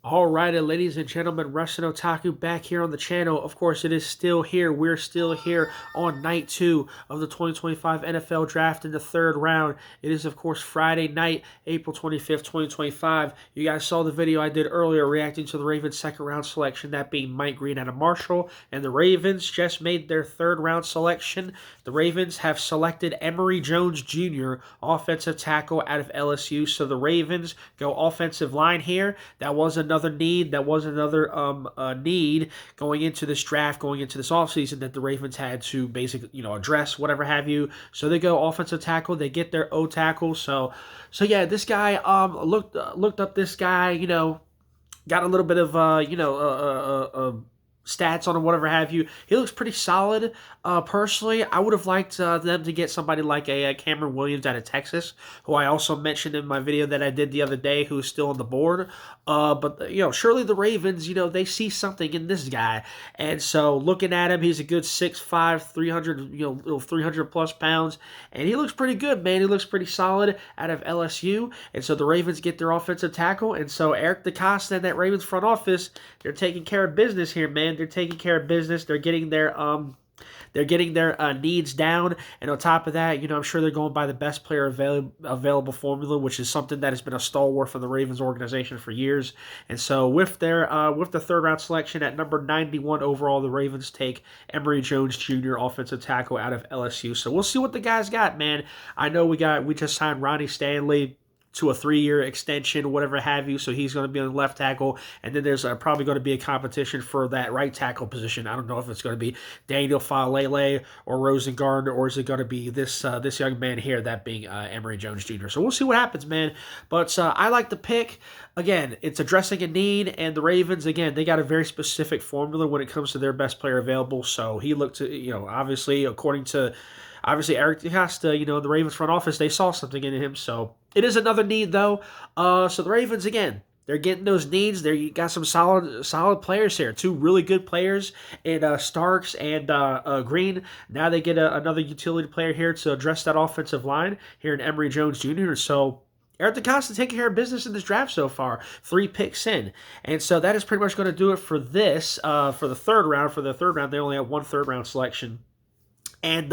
Alrighty, ladies and gentlemen, Wrestling Otaku back here on the channel. Of course, it is still here. We're still here on night 2 of the 2025 NFL Draft in the third round. It is, of course, Friday night, April 25th, 2025. You guys saw the video I did earlier reacting to the Ravens' second round selection, that being Mike Green out of Marshall. And the Ravens just made their third round selection. The Ravens have selected Emery Jones Jr., offensive tackle out of LSU. So the Ravens go offensive line here. That was another need. That was another need going into this draft, going into this offseason that the Ravens had to basically, address, whatever have you. So they go offensive tackle. They get their O tackle. So yeah, this guy looked up this guy. Got a little bit of stats on him, whatever have you. He looks pretty solid. Personally, I would have liked them to get somebody like a Cameron Williams out of Texas, who I also mentioned in my video that I did the other day, who's still on the board. But surely the Ravens, they see something in this guy, and so looking at him, he's a good 6'5", 300, 300 plus pounds, and he looks pretty good, man. He looks pretty solid out of LSU, and so the Ravens get their offensive tackle, and so Eric DeCosta and that Ravens front office, they're taking care of business here, man. They're taking care of business. They're getting their needs down, and on top of that, I'm sure they're going by the best player available formula, which is something that has been a stalwart for the Ravens organization for years. And so with the third round selection at number 91 overall, the Ravens take Emery Jones Jr., offensive tackle out of LSU. So we'll see what the guys got, man. I know we just signed Ronnie Stanley to a 3-year extension, whatever have you, so he's going to be on the left tackle, and then there's probably going to be a competition for that right tackle position. I don't know if it's going to be Daniel Falele or Rosengarten, or is it going to be this young man here, that being Emery Jones Jr. So we'll see what happens, man. But I like the pick. Again, it's addressing a need, and the Ravens, again, they got a very specific formula when it comes to their best player available, so he looked to, obviously, Eric DeCosta, the Ravens front office, they saw something in him. So it is another need, though. So the Ravens, again, they're getting those needs. You got some solid players here. 2 really good players in Starks and Green. Now they get another utility player here to address that offensive line here in Emery Jones Jr. So Eric DeCosta taking care of business in this draft so far. 3 picks in. And so that is pretty much going to do it for this, for the third round. For the third round, they only have 1 third-round selection. And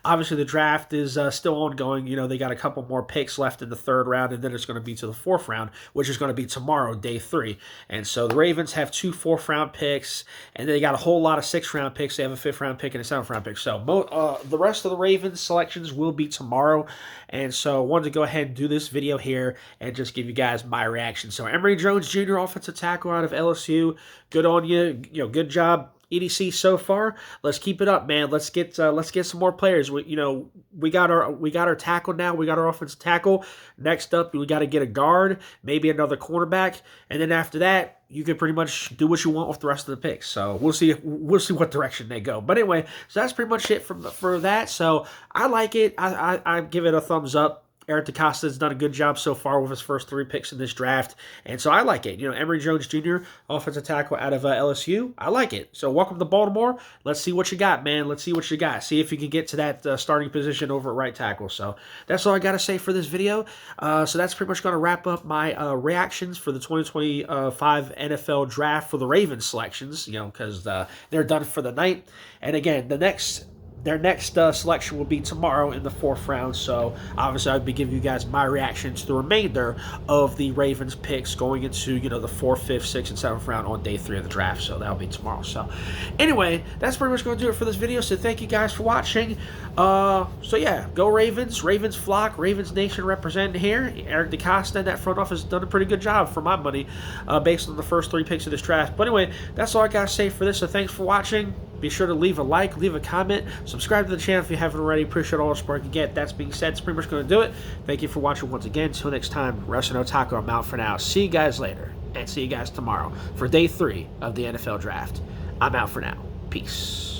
obviously the draft is still ongoing. They got a couple more picks left in the third round, and then it's going to be to the fourth round, which is going to be tomorrow, day 3. And so the Ravens have 2 fourth-round picks, and they got a whole lot of 6th-round picks. They have a 5th-round pick and a 7th-round pick. So the rest of the Ravens selections will be tomorrow. And so I wanted to go ahead and do this video here and just give you guys my reaction. So Emery Jones Jr., offensive tackle out of LSU. Good on you. Good job, EDC, so far. Let's keep it up, man. Let's get some more players. We got our tackle now. We got our offensive tackle. Next up, we got to get a guard, maybe another cornerback, and then after that, you can pretty much do what you want with the rest of the picks. So we'll see what direction they go. But anyway, so that's pretty much it for that. So I like it. I give it a thumbs up. Eric DeCosta has done a good job so far with his first 3 picks in this draft, and so I like it. Emery Jones Jr., offensive tackle out of LSU, I like it. So welcome to Baltimore. Let's see what you got, man. Let's see what you got. See if you can get to that starting position over at right tackle. So that's all I got to say for this video. So that's pretty much going to wrap up my reactions for the 2025 NFL Draft for the Ravens selections, because they're done for the night. And again, their next selection will be tomorrow in the 4th round, so obviously I'll be giving you guys my reaction to the remainder of the Ravens picks going into, the 4th, 5th, 6th, and 7th round on day 3 of the draft, so that'll be tomorrow. So anyway, that's pretty much going to do it for this video, so thank you guys for watching. So yeah, go Ravens, Ravens flock, Ravens Nation representing here. Eric DeCosta and that front office has done a pretty good job for my money based on the first 3 picks of this draft. But anyway, that's all I got to say for this, so thanks for watching. Be sure to leave a like, leave a comment, subscribe to the channel if you haven't already. Appreciate all the support you get. That being said, it's pretty much going to do it. Thank you for watching once again. Until next time, Wrestling Otaku, I'm out for now. See you guys later, and see you guys tomorrow for day 3 of the NFL Draft. I'm out for now. Peace.